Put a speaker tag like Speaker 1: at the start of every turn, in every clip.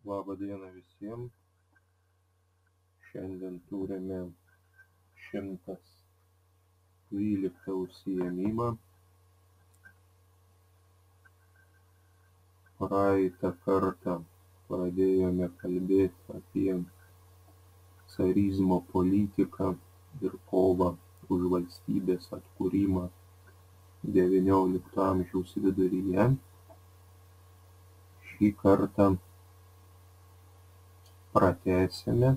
Speaker 1: Labą dieną visiems. Šiandien turime 112 užsiėmimą. Praeitą kartą pradėjome kalbėti apie carizmo politiką ir kovą už valstybės atkūrimą XIX amžiaus viduryje. Šį kartą pratęsime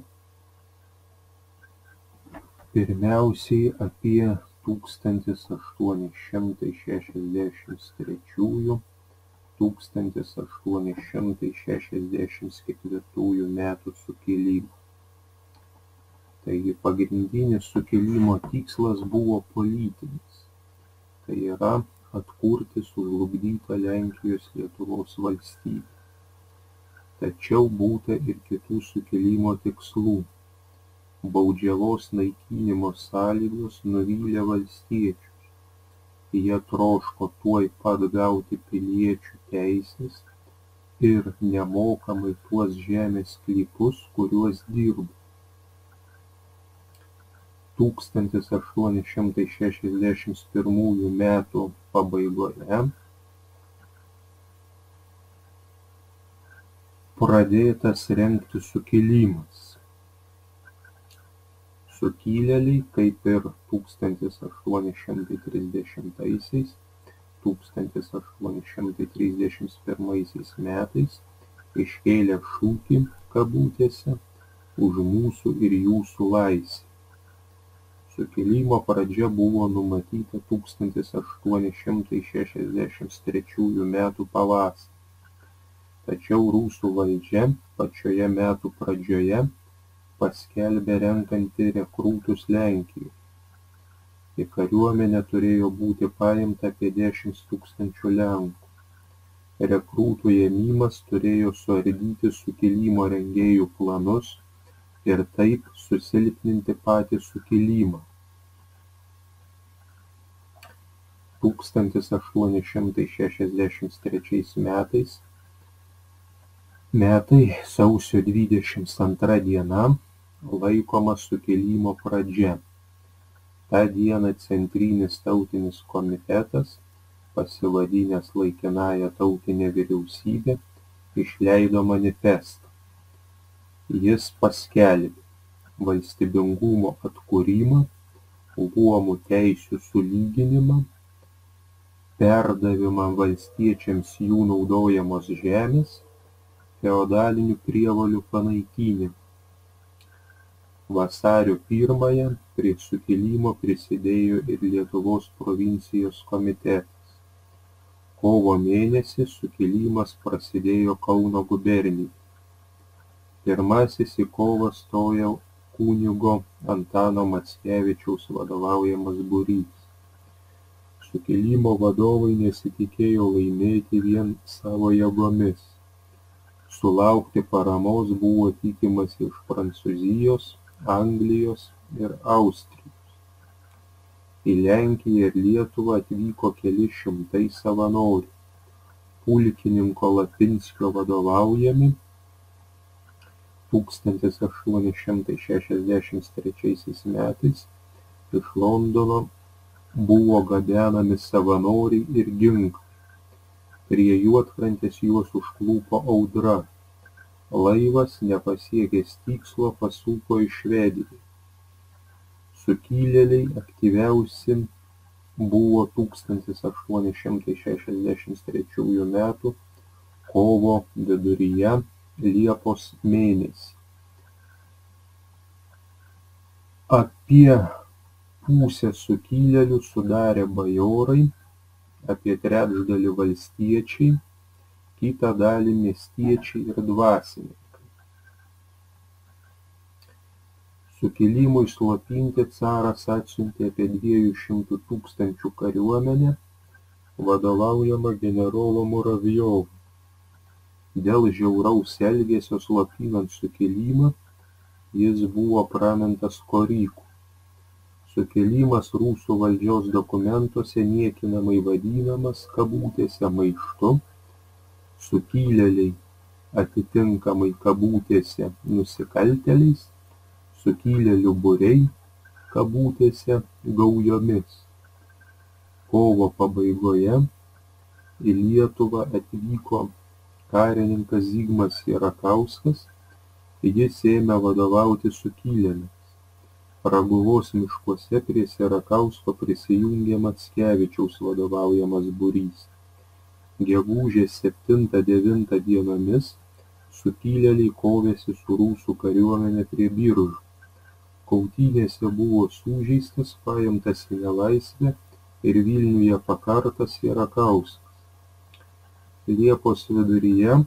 Speaker 1: pirmiausiai apie 1863–1864 metų sukilimą. Taigi pagrindinis sukilimo tikslas buvo politinis, tai yra atkurti sužlugdytą Lenkijos Lietuvos valstybę. Tačiau būta ir kitų sukilimo tikslų. Baudžiavos naikinimo sąlygos nuvylė valstiečius. Jie troško tuoj pat gauti piliečių teises ir nemokamai tuos žemės sklypus, kuriuos dirbo. 1861 metų pabaigoje pradėtas rengti sukilimas. Sukilėliai, kaip ir 1830–1831 metais, iškėlė šūkį kabutėse už mūsų ir jūsų laisvę. Sukilimo pradžia buvo numatyta 1863 metų pavasarį. Tačiau rusų valdžia pačioje metų pradžioje paskelbė renkanti rekrūtus Lenkijoje. Į kariuomenę turėjo būti paimta apie 10 000 lenkų. Rekrūtų ėmimas turėjo suardyti sukilimo rengėjų planus ir taip susilpninti patį sukilimą. 1863 metai sausio 22 diena laikoma sukilimo pradžia. Ta diena Centrinis tautinis komitetas, pasivadinęs Laikinąja tautine vyriausybe, išleido manifestą. Jis paskelbė valstybingumo atkūrimą, luomų teisių sulyginimą, perdavimą valstiečiams jų naudojamos žemės, feodalinių prievolių panaikinimą. Vasario 1 prie sukilimo prisidėjo ir Lietuvos provincijos komitetas. Kovo mėnesį sukilimas prasidėjo Kauno gubernijoje. Pirmasis į kovą stojo kunigo Antano Mackevičiaus vadovaujamas būrys. Sukilimo vadovai nesitikėjo laimėti vien savo jėgomis. Sulaukti paramos buvo tikimasi iš Prancūzijos, Anglijos ir Austrijos. Į Lenkiją ir Lietuvą atvyko keli šimtai savanorių. Pulkininko Lapinskio vadovaujami 1863 metais iš Londono buvo gabenami savanoriai ir ginklai. Prie Juodkrantės juos užklupo audra. Laivas, nepasiekęs tikslo, pasuko į Švediją. Sukilėliai aktyviausi buvo 1863 metų kovo viduryje Liepos mėnesį. Apie pusę sukilėlių sudarė bajorai, apie trečdalį valstiečiai, kitą dalį miestiečiai ir dvasininkai. Sukilimui slopinti caras atsiuntė apie 200 000 kariuomenę, vadovaujama generolo Muravjovo. Dėl žiauraus elgesio slopinant sukilimą, jis buvo pramintas Koriku. Sukilimas rusų valdžios dokumentuose niekinamai vadinamas kabutėse maištu. Sukilėliai atitinkamai kabutėse nusikaltėliais, sukilėlių būriai kabutėse gaujomis. Kovo pabaigoje į Lietuvą atvyko karininkas Zigmas Sierakauskas, jis ėmė vadovauti sukilėliams. Raguvos miškuose prie Sierakausko prisijungė Mackevičiaus vadovaujamas būrys. Gegužės 7–9 dienomis sukilėliai kovėsi su rusų kariuomene prie Biržų. Kautynėse buvo sužeistas, paimtas į nelaisvę ir Vilniuje pakartas Sierakauskas. Liepos viduryje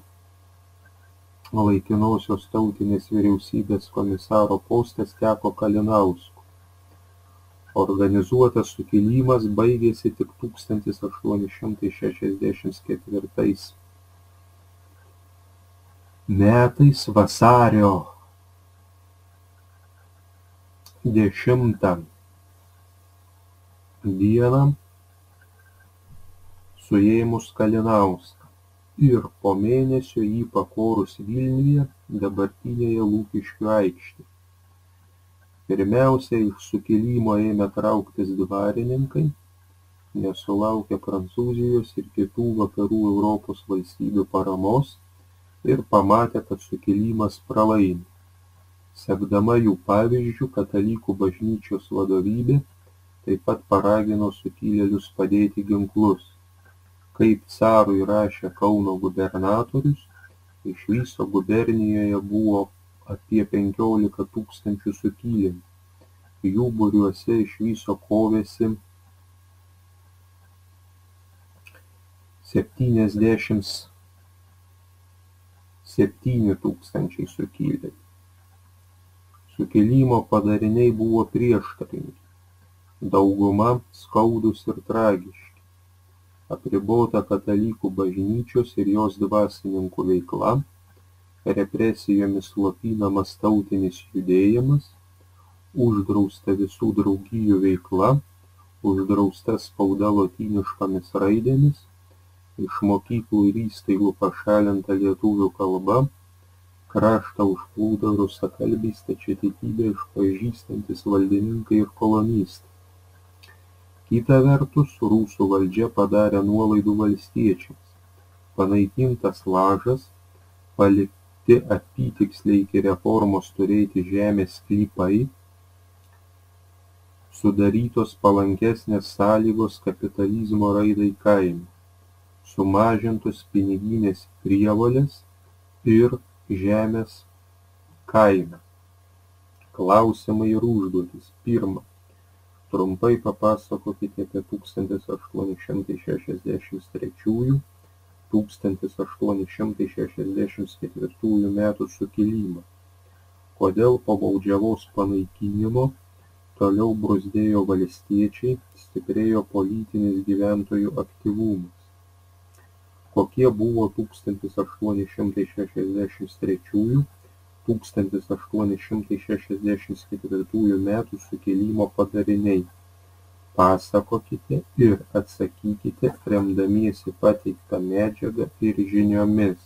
Speaker 1: laikinosios tautinės vyriausybės komisaro postas teko Kalinauskui. Organizuotas sukilimas baigėsi tik 1864 metais vasario 10 dieną suėmus Kalinauską ir po mėnesio jį pakorus Vilniuje, dabartinėje Lukiškių aikštėje. Pirmiausia iš sukilimo ėmė trauktis dvarininkai, nesulaukę Prancūzijos ir kitų vakarų Europos valstybių paramos ir pamatė, kad sukilimas pralaimi. Sekdama jų pavyzdžiu, katalikų bažnyčios vadovybė taip pat paragino sukilėlius padėti ginklus. Kaip carui rašė Kauno gubernatorius, iš viso gubernijoje buvo apie 15 000 sukilėlių. Jų būriuose iš viso kovėsi 77 000 sukilėlių. Sukilimo padariniai buvo prieštaringi, dauguma skaudūs ir tragiški. Apribota katalikų bažnyčios ir jos dvasininkų veikla, represijomis slopinamas tautinis judėjimas, uždrausta visų draugijų veikla, uždrausta spauda lotyniškomis raidėmis, iš mokyklų ir įstaigų pašalinta lietuvių kalba, kraštą užplūdo rusakalbiai stačiatikybę išpažįstantys valdininkai ir kolonistai. Kita vertus, rusų valdžia padarė nuolaidų valstiečiams. Panaikintas lažas, palikti apytiksliai iki reformos turėti žemės sklypai, sudarytos palankesnės sąlygos kapitalizmo raidai kaime, sumažintos piniginės prievolės ir žemės kaina. Klausimai ir užduotys. Pirma. Trumpai papasakokite apie 1863–1864 metų sukilimą. Kodėl po Baudžiavos panaikinimo toliau bruzdėjo valstiečiai, stiprėjo politinis gyventojų aktyvumas. Kokie buvo 1863–1864 metų sukilimo padariniai? Pasakokite ir atsakykite remdamiesi pateiktą medžiagą ir žiniomis.